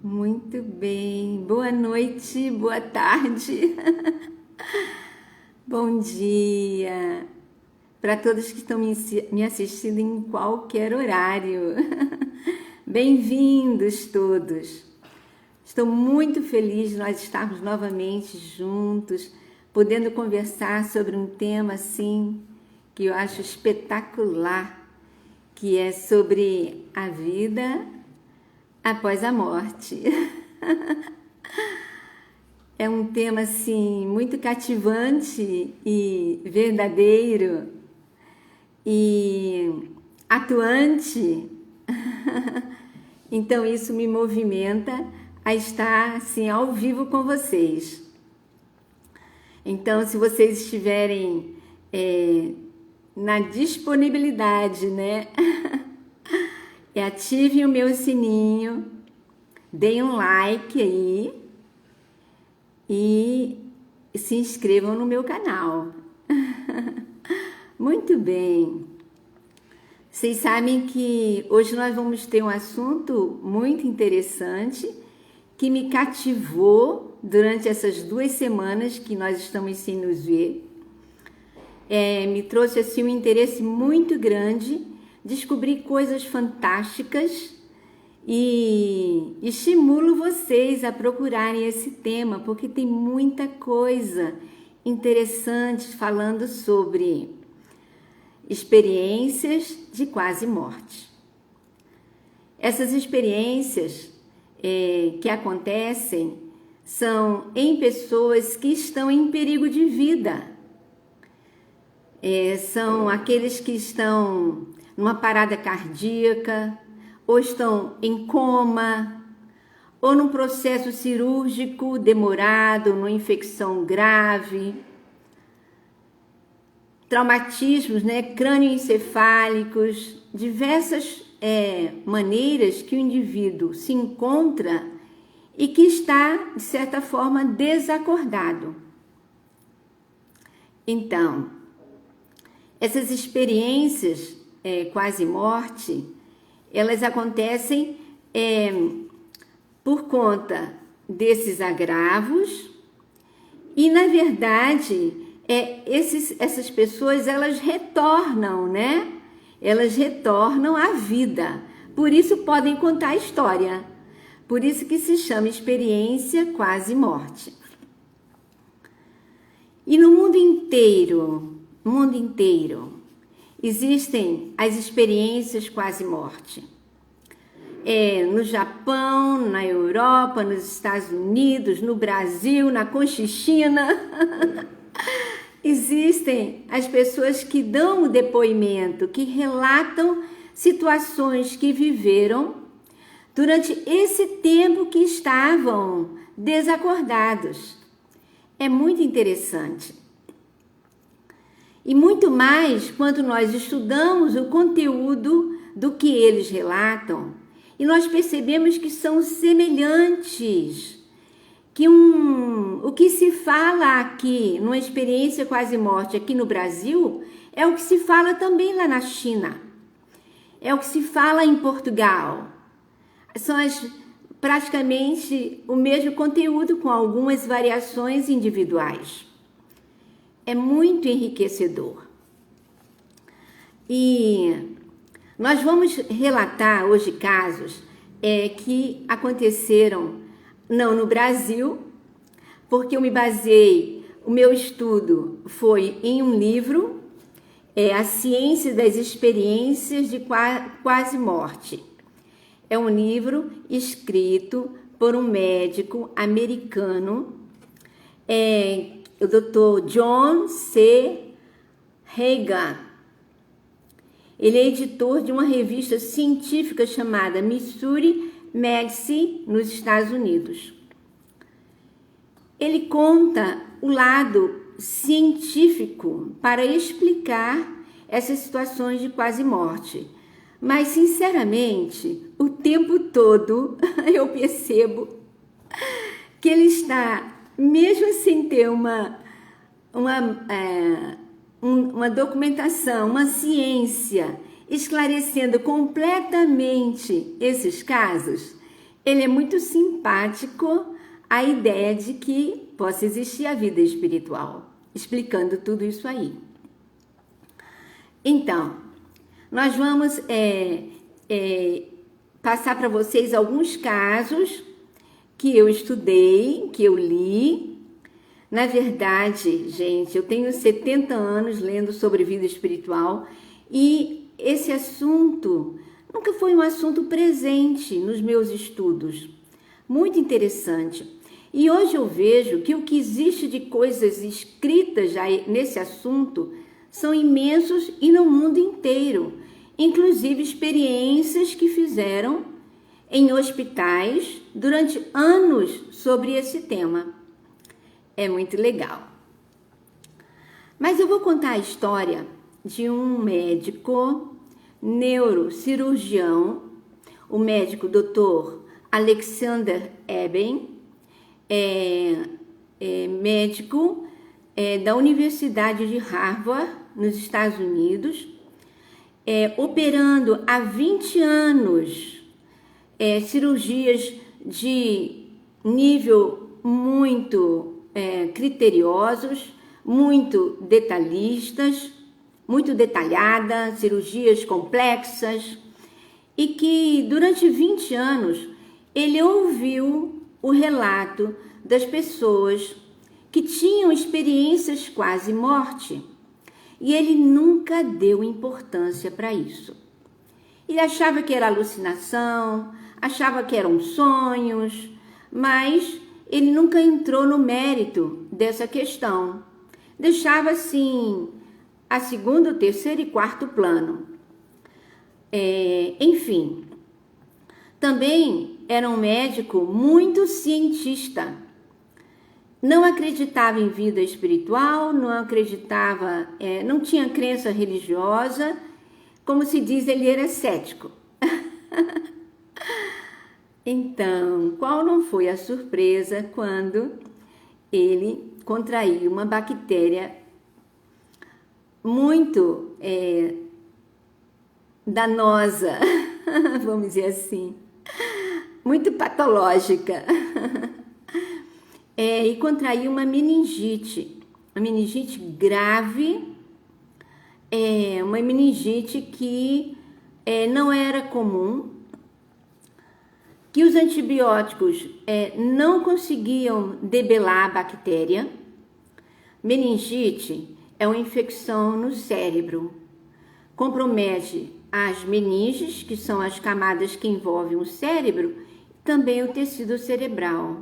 Muito bem. Boa noite, boa tarde, bom dia para todos que estão me assistindo em qualquer horário. Bem-vindos todos. Estou muito feliz de nós estarmos novamente juntos, podendo conversar sobre um tema assim que eu acho espetacular, que é sobre a vida após a morte. É um tema assim muito cativante e verdadeiro e atuante. Então isso me movimenta a estar assim ao vivo com vocês. Então, se vocês estiverem na disponibilidade, né? Ativem o meu sininho, deem um like aí e se inscrevam no meu canal. Muito bem. Vocês sabem que hoje nós vamos ter um assunto muito interessante que me cativou durante essas 2 semanas que nós estamos sem nos ver. Me trouxe assim um interesse muito grande, descobrir coisas fantásticas e estimulo vocês a procurarem esse tema, porque tem muita coisa interessante falando sobre experiências de quase morte. Essas experiências que acontecem são em pessoas que estão em perigo de vida. São aqueles que estão numa parada cardíaca, ou estão em coma, ou num processo cirúrgico demorado, numa infecção grave, traumatismos, crânioencefálicos, diversas maneiras que o indivíduo se encontra e que está, de certa forma, desacordado. Então, essas experiências quase morte, elas acontecem por conta desses agravos e, na verdade, essas pessoas, elas retornam, né? Elas retornam à vida, por isso podem contar a história, por isso que se chama experiência quase morte. E no mundo inteiro, existem as experiências quase morte. No Japão, na Europa, nos Estados Unidos, no Brasil, na Conchichina. Existem as pessoas que dão o depoimento, que relatam situações que viveram durante esse tempo que estavam desacordados. É muito interessante. E muito mais quando nós estudamos o conteúdo do que eles relatam e nós percebemos que são semelhantes, que o que se fala aqui, numa experiência quase morte aqui no Brasil, é o que se fala também lá na China, é o que se fala em Portugal. São praticamente o mesmo conteúdo com algumas variações individuais. É muito enriquecedor. E nós vamos relatar hoje casos que aconteceram não no Brasil, porque eu me baseei, o meu estudo foi em um livro, A Ciência das Experiências de Quase Morte. É um livro escrito por um médico americano, o Dr. John C. Hagan. Ele é editor de uma revista científica chamada Missouri Medicine, nos Estados Unidos. Ele conta o lado científico para explicar essas situações de quase morte. Mas, sinceramente, o tempo todo eu percebo que ele está, mesmo sem ter uma documentação, uma ciência esclarecendo completamente esses casos, ele é muito simpático a ideia de que possa existir a vida espiritual, explicando tudo isso aí. Então, nós vamos passar para vocês alguns casos que eu estudei, que eu li. Na verdade, gente, eu tenho 70 anos lendo sobre vida espiritual e esse assunto nunca foi um assunto presente nos meus estudos. Muito interessante. E hoje eu vejo que o que existe de coisas escritas já nesse assunto são imensos e no mundo inteiro, inclusive experiências que fizeram em hospitais durante anos sobre esse tema. É muito legal. Mas eu vou contar a história de um médico neurocirurgião, o médico Dr. Alexander Eben, médico da Universidade de Harvard, nos Estados Unidos, operando há 20 anos cirurgias de nível muito criteriosos, muito detalhistas, muito detalhada, cirurgias complexas, e que durante 20 anos ele ouviu o relato das pessoas que tinham experiências quase morte, e ele nunca deu importância para isso. Ele achava que era alucinação, achava que eram sonhos, mas ele nunca entrou no mérito dessa questão. Deixava assim a segundo, terceiro e quarto plano. Enfim, também era um médico muito cientista. Não acreditava em vida espiritual, não acreditava, não tinha crença religiosa. Como se diz, ele era cético. Então, qual não foi a surpresa quando ele contraiu uma bactéria muito danosa, vamos dizer assim, muito patológica, e contraiu uma meningite grave, uma meningite que não era comum, que os antibióticos não conseguiam debelar a bactéria. Meningite é uma infecção no cérebro, compromete as meninges, que são as camadas que envolvem o cérebro, também o tecido cerebral.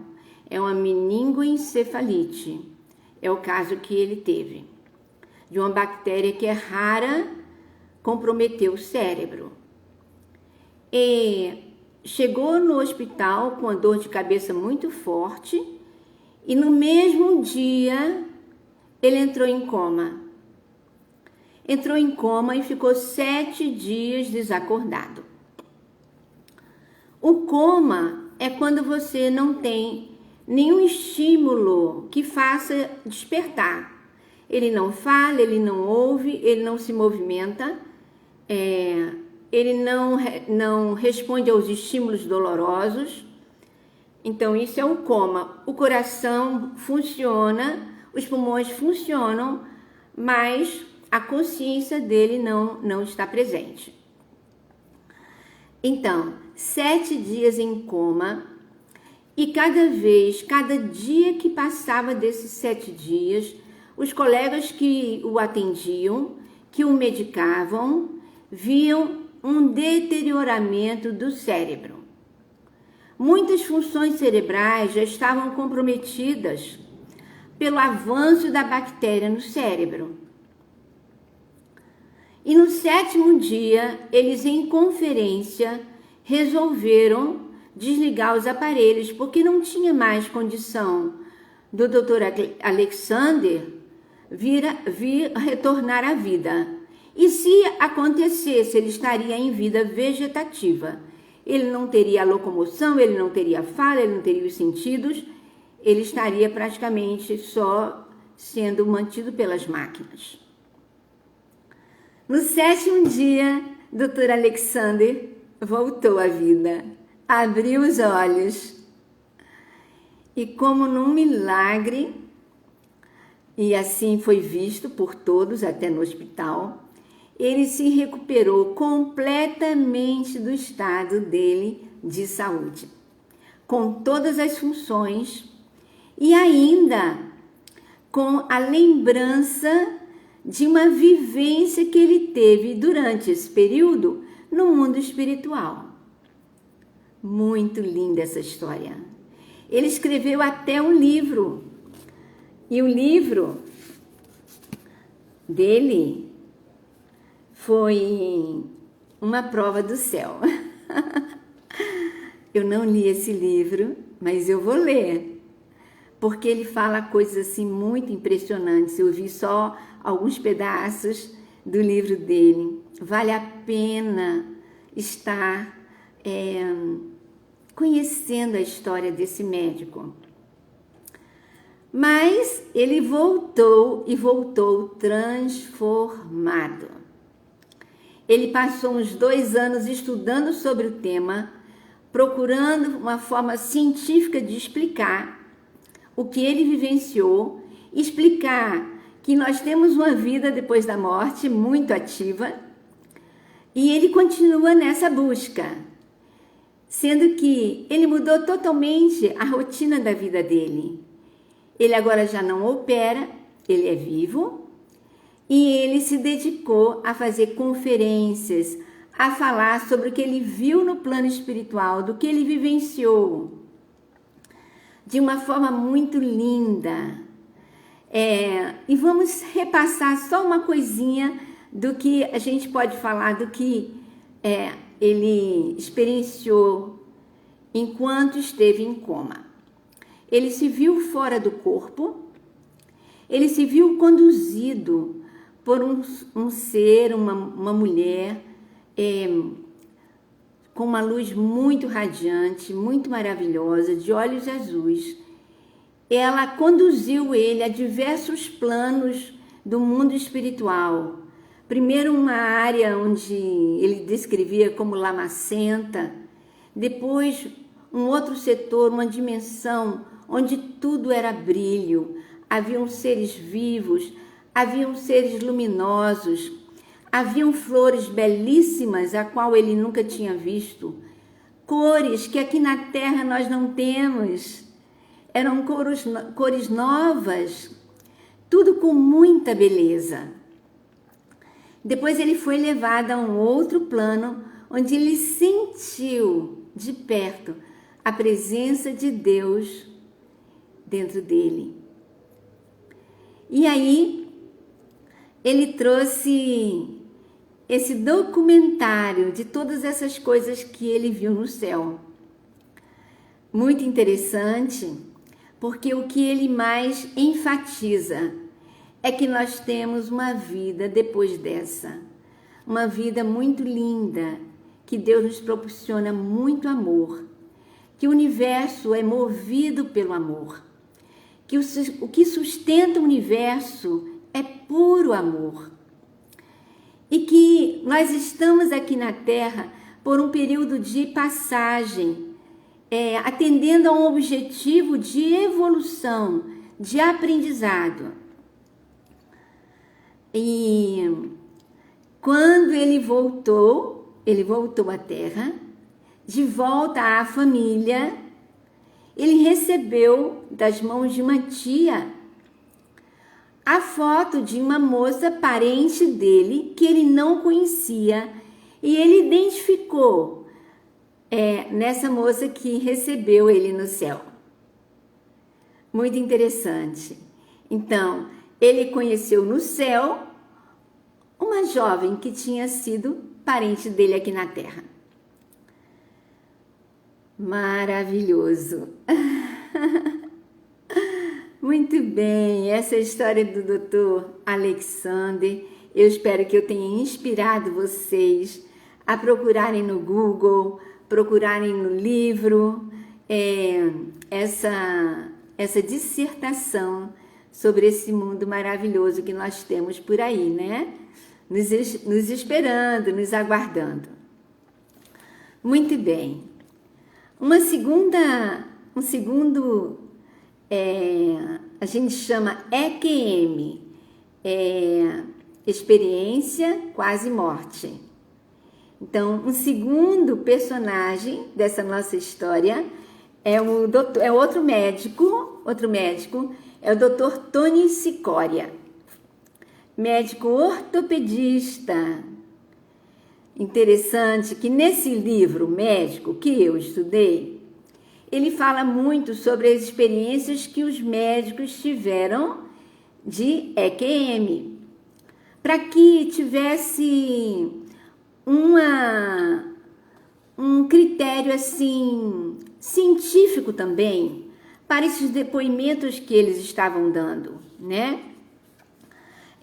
É uma meningoencefalite, é o caso que ele teve, de uma bactéria que é rara, comprometeu o cérebro. E chegou no hospital com uma dor de cabeça muito forte e no mesmo dia ele entrou em coma. Entrou em coma e ficou 7 dias desacordado. O coma é quando você não tem nenhum estímulo que faça despertar. Ele não fala, ele não ouve, ele não se movimenta, ele não responde aos estímulos dolorosos. Então, isso é o coma. O coração funciona, os pulmões funcionam, mas a consciência dele não está presente. Então, 7 dias em coma, e cada dia que passava desses 7 dias, os colegas que o atendiam, que o medicavam, viam um deterioramento do cérebro. Muitas funções cerebrais já estavam comprometidas pelo avanço da bactéria no cérebro. E no 7º dia, eles em conferência resolveram desligar os aparelhos, porque não tinha mais condição do Dr. Alexander vir retornar à vida. E se acontecesse, ele estaria em vida vegetativa. Ele não teria a locomoção, ele não teria a fala, ele não teria os sentidos, ele estaria praticamente só sendo mantido pelas máquinas. No 7º dia, Dr. Alexander voltou à vida. abriu os olhos e, como num milagre, e assim foi visto por todos até no hospital, ele se recuperou completamente do estado dele de saúde, com todas as funções e ainda com a lembrança de uma vivência que ele teve durante esse período no mundo espiritual. Muito linda essa história. Ele escreveu até um livro, e o livro dele foi uma prova do céu. Eu não li esse livro, mas eu vou ler, porque ele fala coisas assim muito impressionantes. Eu vi só alguns pedaços do livro dele. Vale a pena estar conhecendo a história desse médico. Mas ele voltou e voltou transformado. Ele passou uns 2 anos estudando sobre o tema, procurando uma forma científica de explicar o que ele vivenciou, explicar que nós temos uma vida depois da morte muito ativa, e ele continua nessa busca, sendo que ele mudou totalmente a rotina da vida dele. Ele agora já não opera, ele é vivo, e ele se dedicou a fazer conferências, a falar sobre o que ele viu no plano espiritual, do que ele vivenciou, de uma forma muito linda. E vamos repassar só uma coisinha do que a gente pode falar, do que ele experienciou enquanto esteve em coma. Ele se viu fora do corpo, ele se viu conduzido por um ser, uma mulher, com uma luz muito radiante, muito maravilhosa, de olhos azuis. Ela conduziu ele a diversos planos do mundo espiritual. Primeiro uma área onde ele descrevia como lamacenta, depois um outro setor, uma dimensão onde tudo era brilho, haviam seres vivos, haviam seres luminosos, haviam flores belíssimas, a qual ele nunca tinha visto, cores que aqui na Terra nós não temos, eram cores novas, tudo com muita beleza. Depois ele foi levado a um outro plano, onde ele sentiu de perto a presença de Deus dentro dele. E aí, ele trouxe esse documentário de todas essas coisas que ele viu no céu. Muito interessante, porque o que ele mais enfatiza é que nós temos uma vida depois dessa, uma vida muito linda, que Deus nos proporciona muito amor, que o universo é movido pelo amor, que o que sustenta o universo é puro amor, e que nós estamos aqui na Terra por um período de passagem, atendendo a um objetivo de evolução, de aprendizado. E quando ele voltou à Terra, de volta à família, ele recebeu das mãos de uma tia a foto de uma moça parente dele que ele não conhecia, e ele identificou nessa moça que recebeu ele no céu. Muito interessante. Então, ele conheceu no céu uma jovem que tinha sido parente dele aqui na Terra. Maravilhoso! Muito bem, essa é a história do Dr. Alexander. Eu espero que eu tenha inspirado vocês a procurarem no Google, procurarem no livro essa dissertação sobre esse mundo maravilhoso que nós temos por aí, né? Nos esperando, nos aguardando. Muito bem. Um segundo, a gente chama EQM, experiência quase morte. Então, um segundo personagem dessa nossa história é outro médico, é o Dr. Tony Cicoria, médico ortopedista. Interessante que nesse livro médico que eu estudei, ele fala muito sobre as experiências que os médicos tiveram de EQM, para que tivesse um critério assim científico também para esses depoimentos que eles estavam dando, né?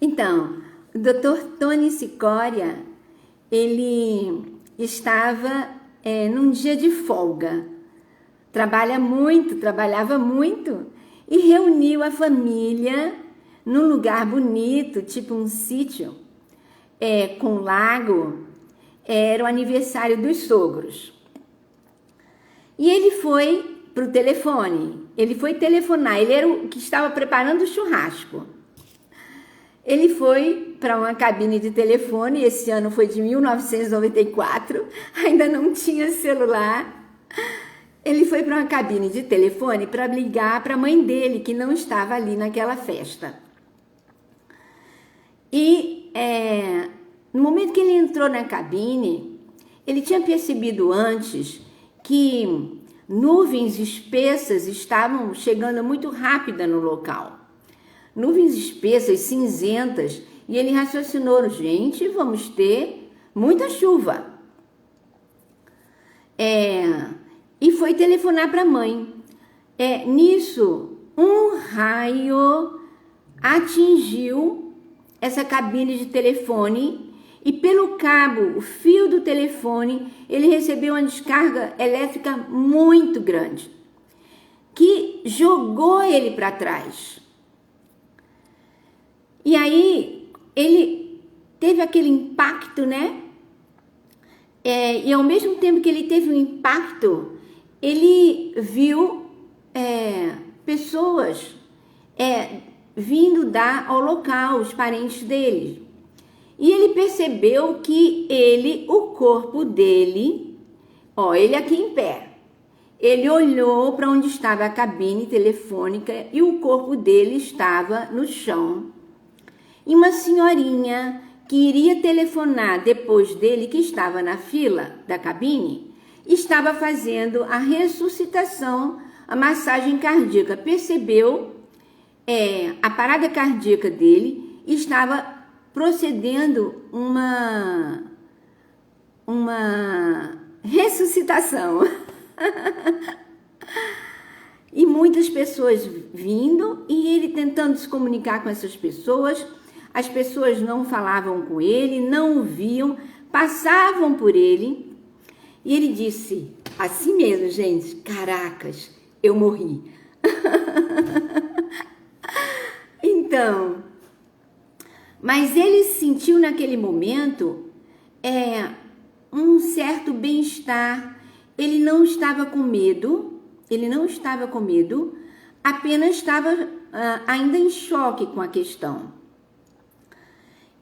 Então, o Dr. Tony Cicoria, ele estava num dia de folga, trabalhava muito e reuniu a família num lugar bonito, tipo um sítio, com lago. Era o aniversário dos sogros. E ele foi para o telefone, ele foi telefonar, ele era o que estava preparando o churrasco. Ele foi para uma cabine de telefone, esse ano foi de 1994, ainda não tinha celular. Ele foi para uma cabine de telefone para ligar para a mãe dele, que não estava ali naquela festa. E no momento que ele entrou na cabine, ele tinha percebido antes que nuvens espessas estavam chegando muito rápida no local. Nuvens espessas, cinzentas, e ele raciocinou, gente, vamos ter muita chuva. E foi telefonar para a mãe. Nisso, um raio atingiu essa cabine de telefone e pelo cabo, o fio do telefone, ele recebeu uma descarga elétrica muito grande, que jogou ele para trás. E aí, ele teve aquele impacto, né? E ao mesmo tempo que ele teve um impacto, ele viu pessoas vindo dar ao local, os parentes dele. E ele percebeu que o corpo dele, ele aqui em pé, ele olhou para onde estava a cabine telefônica e o corpo dele estava no chão. E uma senhorinha que iria telefonar depois dele, que estava na fila da cabine, estava fazendo a ressuscitação, a massagem cardíaca. Percebeu a parada cardíaca dele, estava procedendo uma ressuscitação. E muitas pessoas vindo e ele tentando se comunicar com essas pessoas. As pessoas não falavam com ele, não o viam, passavam por ele. E ele disse, assim mesmo, gente, caracas, eu morri. Então, mas ele sentiu naquele momento um certo bem-estar. Ele não estava com medo, apenas estava ainda em choque com a questão.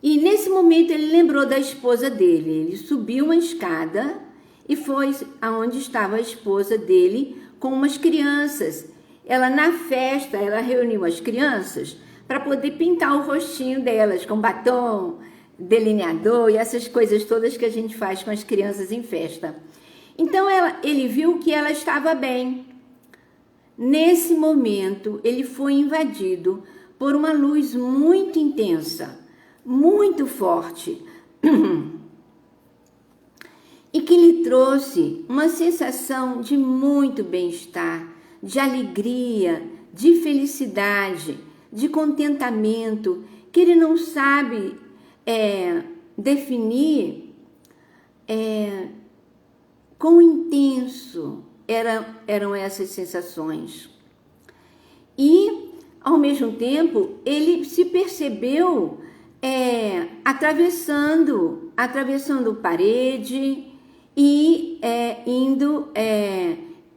E nesse momento ele lembrou da esposa dele. Ele subiu uma escada e foi aonde estava a esposa dele com umas crianças. Na festa, ela reuniu as crianças para poder pintar o rostinho delas com batom, delineador e essas coisas todas que a gente faz com as crianças em festa. Então ele viu que ela estava bem. Nesse momento, ele foi invadido por uma luz muito intensa, muito forte, e que lhe trouxe uma sensação de muito bem-estar, de alegria, de felicidade, de contentamento, que ele não sabe definir quão intenso eram essas sensações. E, ao mesmo tempo, ele se percebeu atravessando parede e indo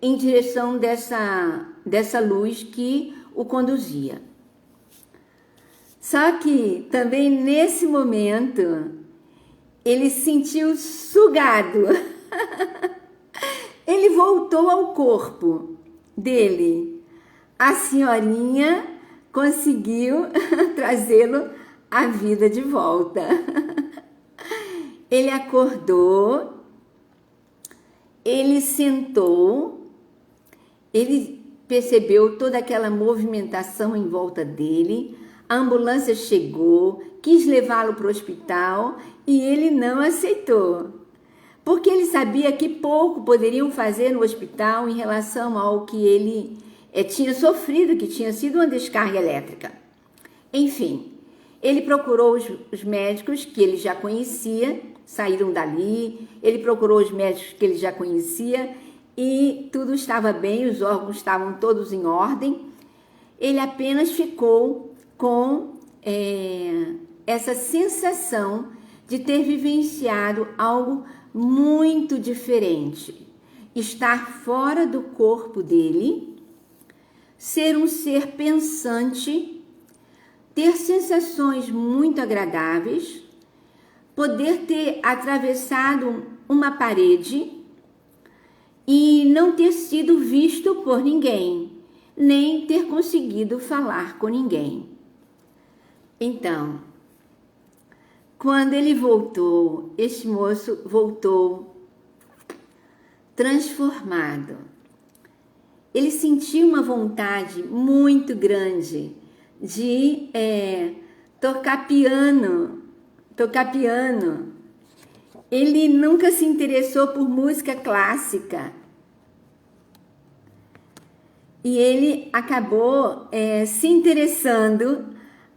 em direção dessa luz que o conduzia. Só que também nesse momento ele se sentiu sugado. Ele voltou ao corpo dele. A senhorinha conseguiu trazê-lo à vida de volta. Ele acordou, ele sentou, ele percebeu toda aquela movimentação em volta dele. A ambulância chegou, quis levá-lo para o hospital e ele não aceitou, porque ele sabia que pouco poderiam fazer no hospital em relação ao que ele tinha sofrido, que tinha sido uma descarga elétrica. Enfim, ele procurou os médicos que ele já conhecia, saíram dali, ele procurou os médicos que ele já conhecia e tudo estava bem, os órgãos estavam todos em ordem. Ele apenas ficou com essa sensação de ter vivenciado algo muito diferente. Estar fora do corpo dele, ser um ser pensante, ter sensações muito agradáveis, poder ter atravessado uma parede e não ter sido visto por ninguém, nem ter conseguido falar com ninguém. Então, quando ele voltou, este moço voltou transformado. Ele sentiu uma vontade muito grande de tocar piano. Ele nunca se interessou por música clássica. E ele acabou se interessando,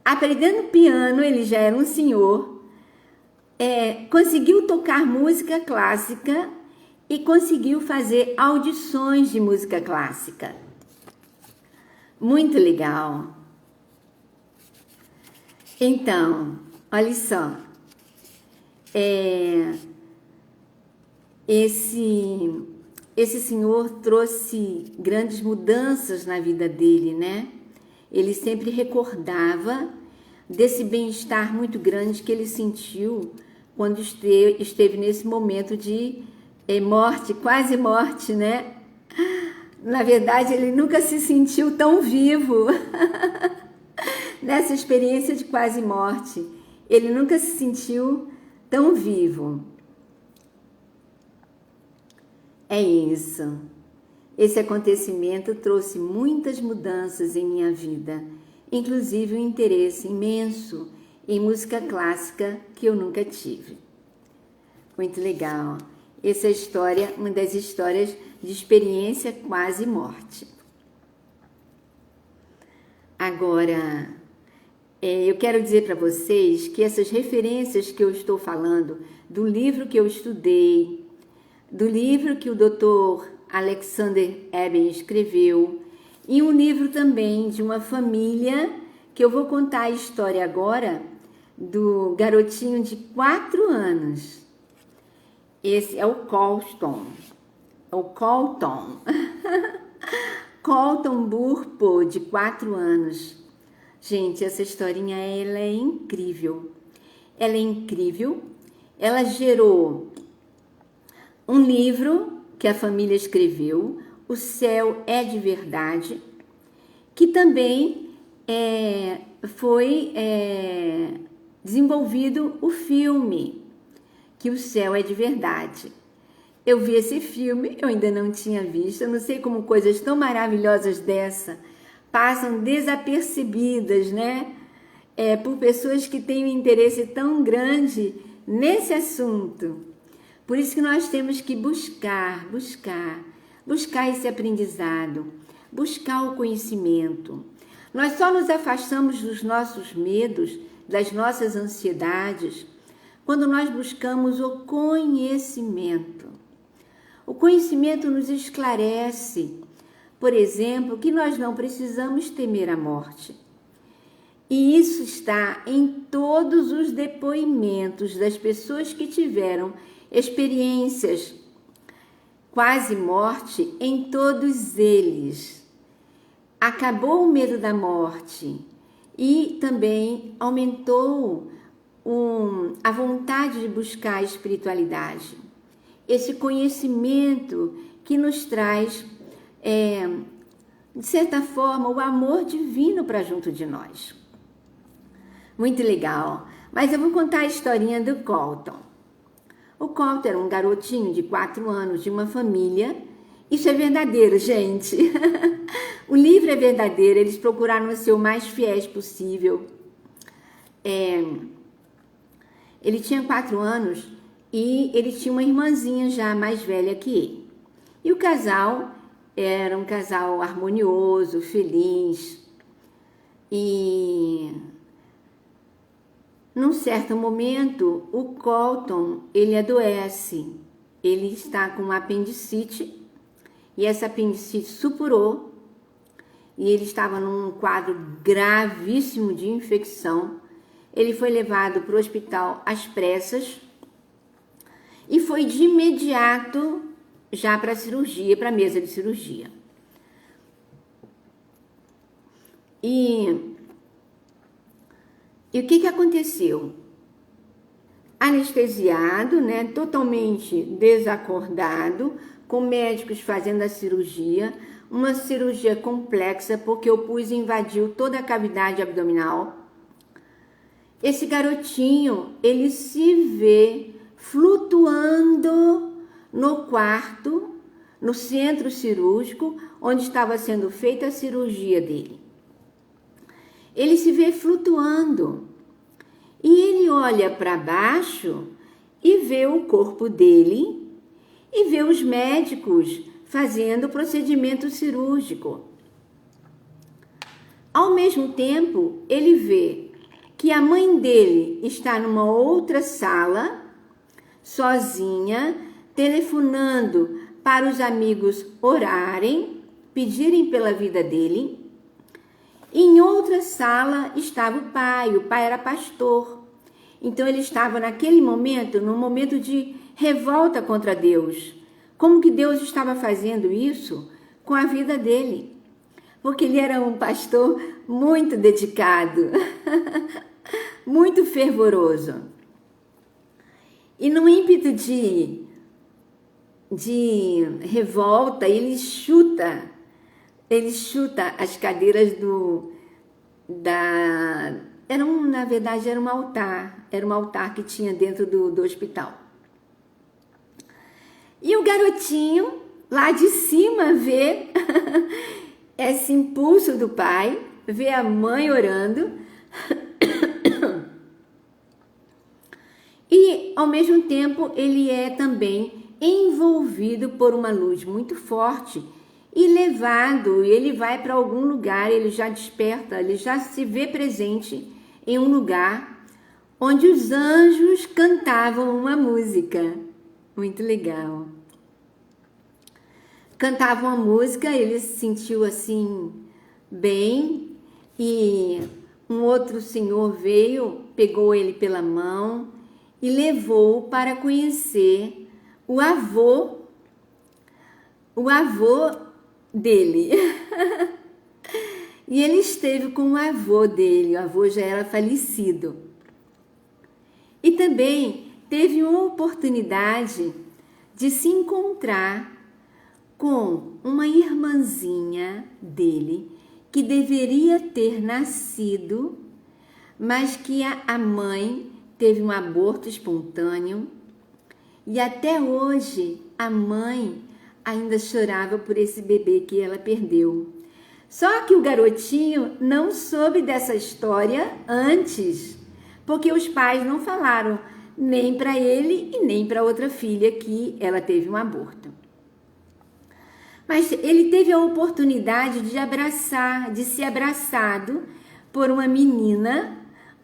aprendendo piano. Ele já era um senhor, conseguiu tocar música clássica e conseguiu fazer audições de música clássica. Muito legal. Então, olha só, esse senhor trouxe grandes mudanças na vida dele, né? Ele sempre recordava desse bem-estar muito grande que ele sentiu quando esteve nesse momento de morte, quase morte, né? Na verdade, ele nunca se sentiu tão vivo nessa experiência de quase morte. Ele nunca se sentiu tão vivo. É isso. Esse acontecimento trouxe muitas mudanças em minha vida, inclusive um interesse imenso em música clássica que eu nunca tive. Muito legal. Essa é uma das histórias de experiência quase morte. Agora, eu quero dizer para vocês que essas referências que eu estou falando, do livro que eu estudei, do livro que o Dr. Alexander Eben escreveu, e um livro também de uma família, que eu vou contar a história agora, do garotinho de 4 anos. Esse é o Colton. Colton Burpo, de 4 anos. Gente, essa historinha, ela é incrível. Ela é incrível. Ela gerou um livro que a família escreveu, O Céu é de Verdade, que também foi desenvolvido o filme, que O Céu é de Verdade. Eu vi esse filme, eu ainda não tinha visto, eu não sei como coisas tão maravilhosas dessa passam desapercebidas, né? Por pessoas que têm um interesse tão grande nesse assunto. Por isso que nós temos que buscar esse aprendizado, buscar o conhecimento. Nós só nos afastamos dos nossos medos, das nossas ansiedades, quando nós buscamos o conhecimento. O conhecimento nos esclarece, por exemplo, que nós não precisamos temer a morte. E isso está em todos os depoimentos das pessoas que tiveram experiências quase morte em todos eles. Acabou o medo da morte e também aumentou a vontade de buscar a espiritualidade. Esse conhecimento que nos traz, de certa forma, o amor divino para junto de nós. Muito legal. Mas eu vou contar a historinha do Colton. O Colton era um garotinho de 4 anos de uma família. Isso é verdadeiro, gente. O livro é verdadeiro. Eles procuraram ser o mais fiéis possível. Ele tinha 4 anos e ele tinha uma irmãzinha já mais velha que ele. E o casal era um casal harmonioso, feliz. E num certo momento, o Colton, ele adoece. Ele está com apendicite e essa apendicite supurou e ele estava num quadro gravíssimo de infecção. Ele foi levado para o hospital às pressas e foi de imediato já para a cirurgia, para a mesa de cirurgia. E o que aconteceu? Anestesiado, né, totalmente desacordado, com médicos fazendo a cirurgia, uma cirurgia complexa porque o pus invadiu toda a cavidade abdominal. Esse garotinho, ele se vê flutuando no quarto, no centro cirúrgico, onde estava sendo feita a cirurgia dele. Ele se vê flutuando e ele olha para baixo e vê o corpo dele e vê os médicos fazendo o procedimento cirúrgico. Ao mesmo tempo, ele vê que a mãe dele está numa outra sala, sozinha, telefonando para os amigos orarem, pedirem pela vida dele. Em outra sala estava o pai era pastor. Então ele estava naquele momento, num momento de revolta contra Deus. Como que Deus estava fazendo isso com a vida dele? Porque ele era um pastor muito dedicado, muito fervoroso. E no ímpeto de revolta, ele chuta as cadeiras na verdade era um altar que tinha dentro do hospital. E o garotinho lá de cima vê esse impulso do pai, vê a mãe orando e ao mesmo tempo ele é também envolvido por uma luz muito forte e levado, ele vai para algum lugar, ele já desperta, ele já se vê presente em um lugar onde os anjos cantavam uma música. Muito legal. Cantavam a música, ele se sentiu assim, bem, e um outro senhor veio, pegou ele pela mão e levou para conhecer o avô dele. E ele esteve com o avô dele, o avô já era falecido. E também teve uma oportunidade de se encontrar com uma irmãzinha dele que deveria ter nascido, mas que a mãe teve um aborto espontâneo e até hoje a mãe ainda chorava por esse bebê que ela perdeu. Só que o garotinho não soube dessa história antes, porque os pais não falaram nem para ele e nem para outra filha que ela teve um aborto. Mas ele teve a oportunidade de ser abraçado por uma menina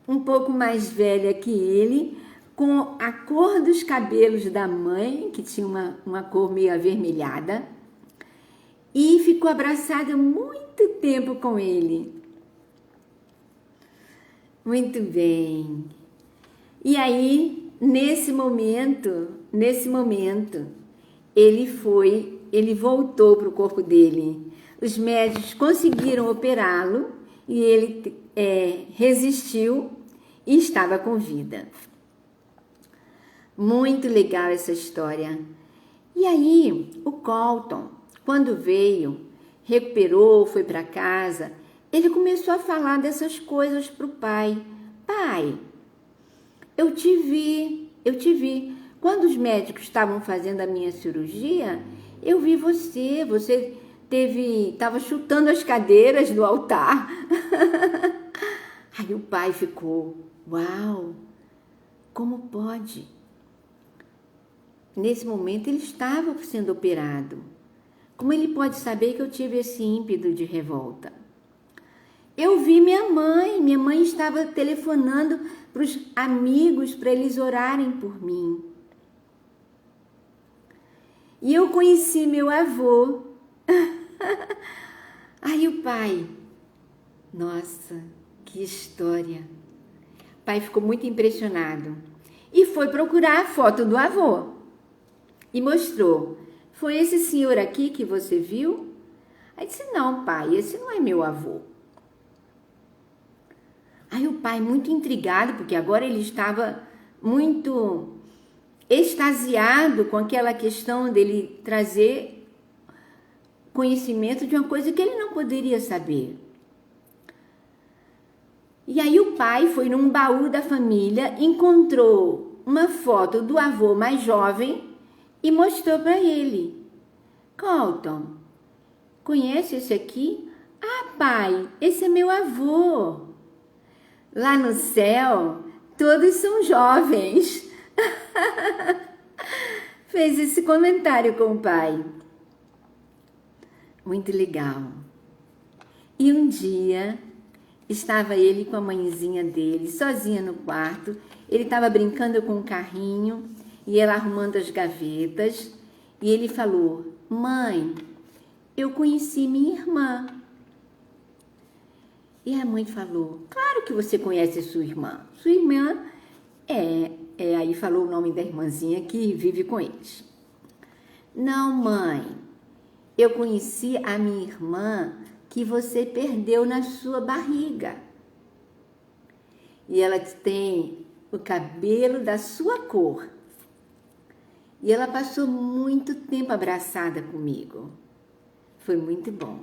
um pouco mais velha que ele, com a cor dos cabelos da mãe, que tinha uma cor meio avermelhada, e ficou abraçada muito tempo com ele. Muito bem. E aí, nesse momento, ele voltou para o corpo dele. Os médicos conseguiram operá-lo e ele resistiu e estava com vida. Muito legal essa história. E aí, o Colton, quando veio, recuperou, foi para casa, ele começou a falar dessas coisas para o pai. Pai, eu te vi. Quando os médicos estavam fazendo a minha cirurgia, eu vi você estava chutando as cadeiras do altar. Aí o pai ficou, uau, como pode? Nesse momento ele estava sendo operado. Como ele pode saber que eu tive esse ímpeto de revolta? Eu vi minha mãe estava telefonando para os amigos para eles orarem por mim. E eu conheci meu avô. Aí o pai, nossa, que história. O pai ficou muito impressionado e foi procurar a foto do avô e mostrou. Foi esse senhor aqui que você viu? Aí disse, não, pai, esse não é meu avô. Aí o pai, muito intrigado, porque agora ele estava muito extasiado com aquela questão dele trazer conhecimento de uma coisa que ele não poderia saber. E aí o pai foi num baú da família, encontrou uma foto do avô mais jovem e mostrou para ele. Colton, conhece esse aqui? Ah, pai, esse é meu avô. Lá no céu, todos são jovens. Fez esse comentário com o pai. Muito legal. E um dia, estava ele com a mãezinha dele, sozinha no quarto. Ele estava brincando com um carrinho e ela arrumando as gavetas. E ele falou, mãe, eu conheci minha irmã. E a mãe falou, claro que você conhece sua irmã. Sua irmã aí falou o nome da irmãzinha que vive com eles. Não, mãe, eu conheci a minha irmã que você perdeu na sua barriga. E ela tem o cabelo da sua cor. E ela passou muito tempo abraçada comigo. Foi muito bom.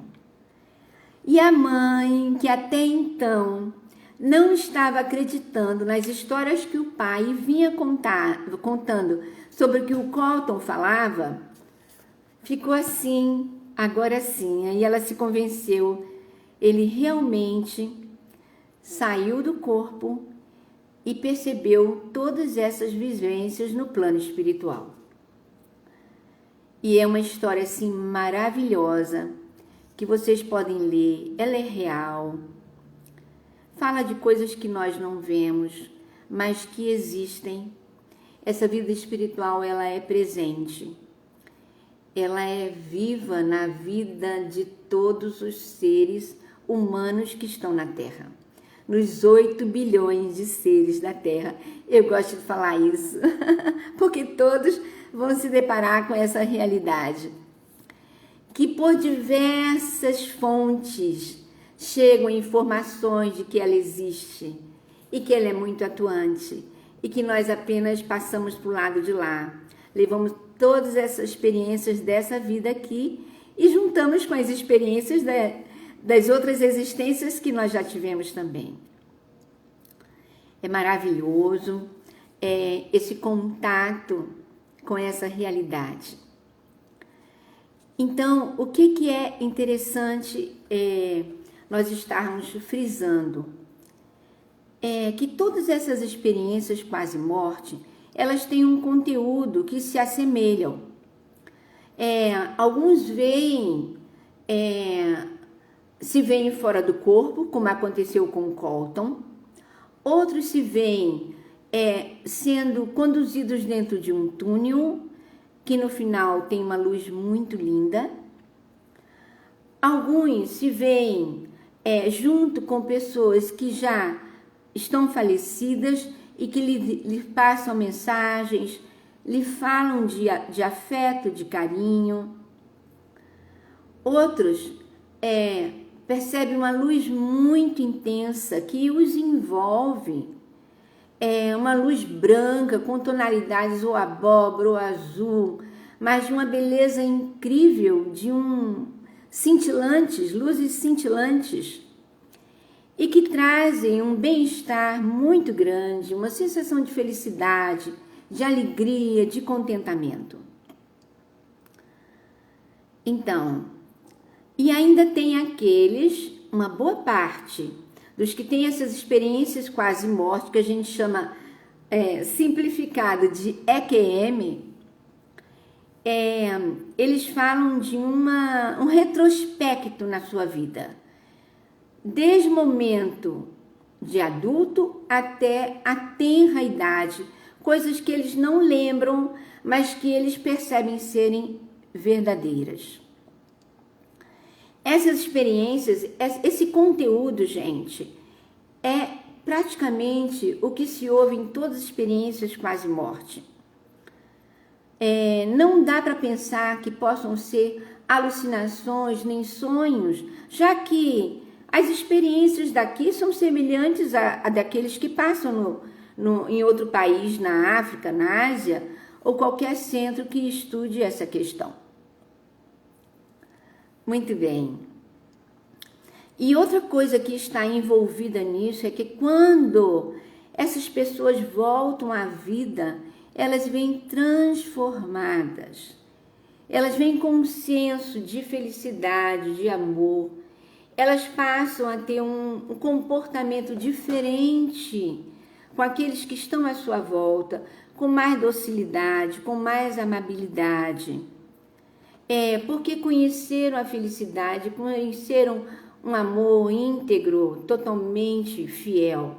E a mãe, que até então não estava acreditando nas histórias que o pai vinha contando sobre o que o Colton falava, ficou assim, agora sim. Aí ela se convenceu, ele realmente saiu do corpo e percebeu todas essas vivências no plano espiritual. E é uma história assim maravilhosa, que vocês podem ler, ela é real, fala de coisas que nós não vemos, mas que existem. Essa vida espiritual, ela é presente, ela é viva na vida de todos os seres humanos que estão na Terra, nos 8 bilhões de seres da Terra. Eu gosto de falar isso, porque todos vão se deparar com essa realidade, que por diversas fontes chegam informações de que ela existe e que ela é muito atuante e que nós apenas passamos para o lado de lá. Levamos todas essas experiências dessa vida aqui e juntamos com as experiências das outras existências que nós já tivemos também. É maravilhoso esse contato com essa realidade. Então, o que é interessante nós estarmos frisando? É que todas essas experiências quase morte, elas têm um conteúdo que se assemelham. Alguns se veem fora do corpo, como aconteceu com o Colton. Outros se veem sendo conduzidos dentro de um túnel, que no final tem uma luz muito linda. Alguns se veem junto com pessoas que já estão falecidas e que lhe passam mensagens, lhe falam de afeto, de carinho. Outros percebem uma luz muito intensa que os envolve. É uma luz branca com tonalidades ou abóbora ou azul, mas de uma beleza incrível, de cintilantes, luzes cintilantes, e que trazem um bem-estar muito grande, uma sensação de felicidade, de alegria, de contentamento. Então, e ainda tem aqueles, uma boa parte dos que têm essas experiências quase morte, que a gente chama simplificado de EQM, eles falam de um retrospecto na sua vida, desde o momento de adulto até a tenra idade, coisas que eles não lembram, mas que eles percebem serem verdadeiras. Essas experiências, esse conteúdo, gente, é praticamente o que se ouve em todas as experiências quase morte. Não dá para pensar que possam ser alucinações nem sonhos, já que as experiências daqui são semelhantes a daqueles que passam em outro país, na África, na Ásia, ou qualquer centro que estude essa questão. Muito bem. E outra coisa que está envolvida nisso é que quando essas pessoas voltam à vida, elas vêm transformadas. Elas vêm com um senso de felicidade, de amor. Elas passam a ter um comportamento diferente com aqueles que estão à sua volta, com mais docilidade, com mais amabilidade. Porque conheceram a felicidade, conheceram um amor íntegro, totalmente fiel.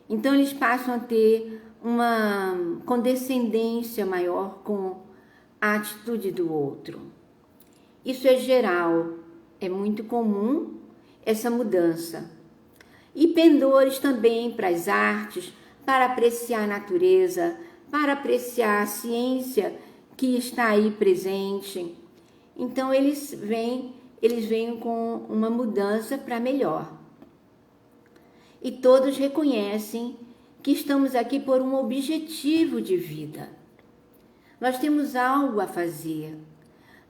Então eles passam a ter uma condescendência maior com a atitude do outro. Isso é geral, é muito comum essa mudança. E pendores também para as artes, para apreciar a natureza, para apreciar a ciência que está aí presente. Então eles vêm com uma mudança para melhor. E todos reconhecem que estamos aqui por um objetivo de vida. Nós temos algo a fazer,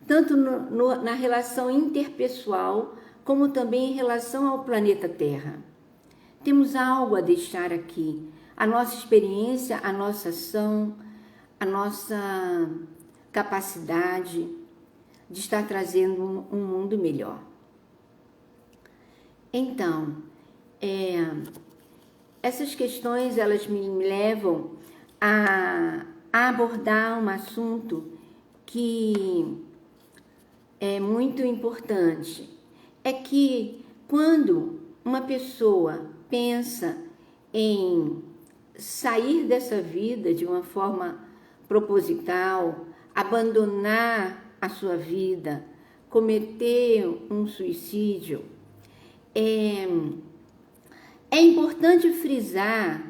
tanto na relação interpessoal, como também em relação ao planeta Terra. Temos algo a deixar aqui, a nossa experiência, a nossa ação, a nossa capacidade de estar trazendo um mundo melhor. Então, essas questões, elas me levam a abordar um assunto que é muito importante. É que quando uma pessoa pensa em sair dessa vida de uma forma proposital, abandonar a sua vida, cometer um suicídio, é importante frisar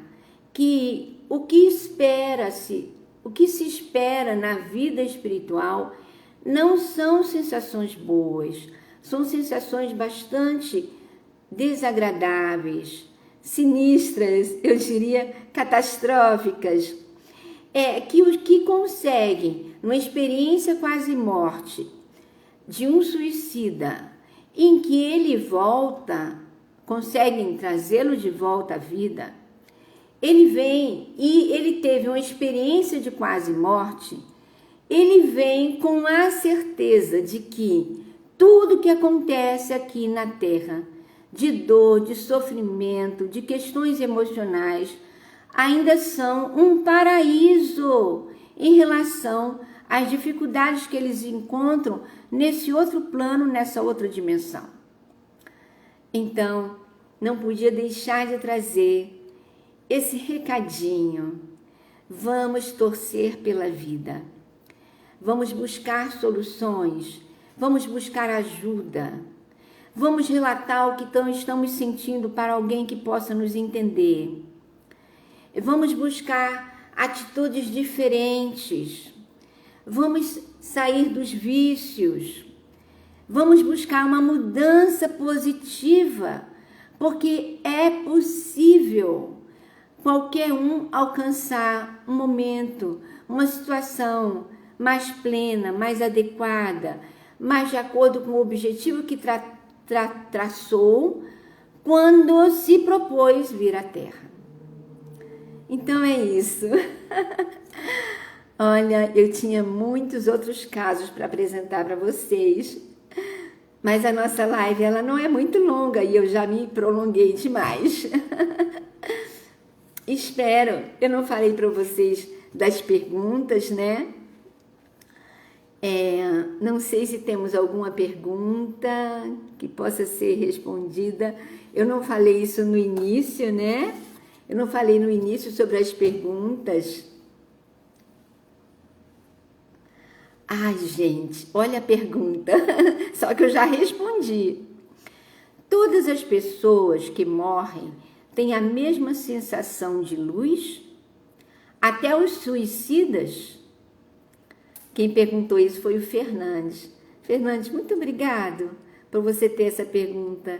que o que se espera na vida espiritual não são sensações boas, são sensações bastante desagradáveis, sinistras, eu diria catastróficas. Que os que conseguem, numa experiência quase morte, de um suicida, em que ele volta, conseguem trazê-lo de volta à vida, ele vem e ele teve uma experiência de quase morte, ele vem com a certeza de que tudo que acontece aqui na Terra, de dor, de sofrimento, de questões emocionais, ainda são um paraíso em relação às dificuldades que eles encontram nesse outro plano, nessa outra dimensão. Então, não podia deixar de trazer esse recadinho. Vamos torcer pela vida. Vamos buscar soluções. Vamos buscar ajuda. Vamos relatar o que estamos sentindo para alguém que possa nos entender. Vamos buscar atitudes diferentes. Vamos sair dos vícios. Vamos buscar uma mudança positiva, porque é possível qualquer um alcançar um momento, uma situação mais plena, mais adequada, mais de acordo com o objetivo que traçou quando se propôs vir à Terra. Então é isso. Olha, eu tinha muitos outros casos para apresentar para vocês, mas a nossa live ela não é muito longa e eu já me prolonguei demais. Espero, eu não falei para vocês das perguntas, né? Não sei se temos alguma pergunta que possa ser respondida. Eu não falei isso no início, né? Eu não falei no início sobre as perguntas. Ai, gente, olha a pergunta. Só que eu já respondi. Todas as pessoas que morrem têm a mesma sensação de luz? Até os suicidas? Quem perguntou isso foi o Fernandes. Fernandes, muito obrigado por você ter essa pergunta,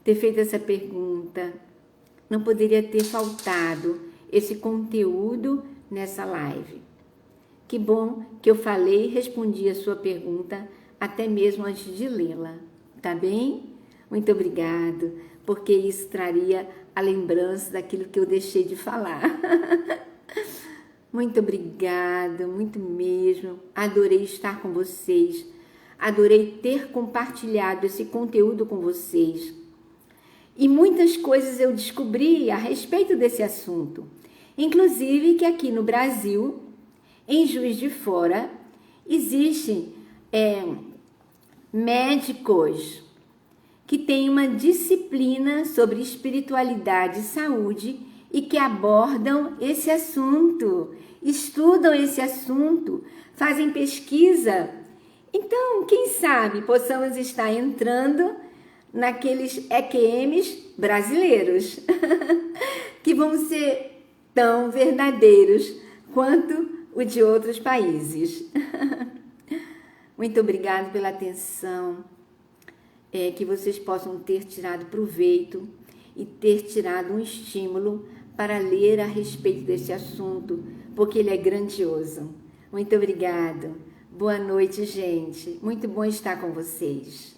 ter feito essa pergunta. Não poderia ter faltado esse conteúdo nessa live. Que bom que eu falei e respondi a sua pergunta até mesmo antes de lê-la, tá bem? Muito obrigado, porque isso traria a lembrança daquilo que eu deixei de falar. Muito obrigada, muito mesmo. Adorei estar com vocês. Adorei ter compartilhado esse conteúdo com vocês. E muitas coisas eu descobri a respeito desse assunto. Inclusive que aqui no Brasil, em Juiz de Fora, existem médicos que têm uma disciplina sobre espiritualidade e saúde e que abordam esse assunto, estudam esse assunto, fazem pesquisa. Então, quem sabe possamos estar entrando naqueles EQMs brasileiros, que vão ser tão verdadeiros quanto o de outros países. Muito obrigada pela atenção, que vocês possam ter tirado proveito e ter tirado um estímulo para ler a respeito desse assunto, porque ele é grandioso. Muito obrigada. Boa noite, gente. Muito bom estar com vocês.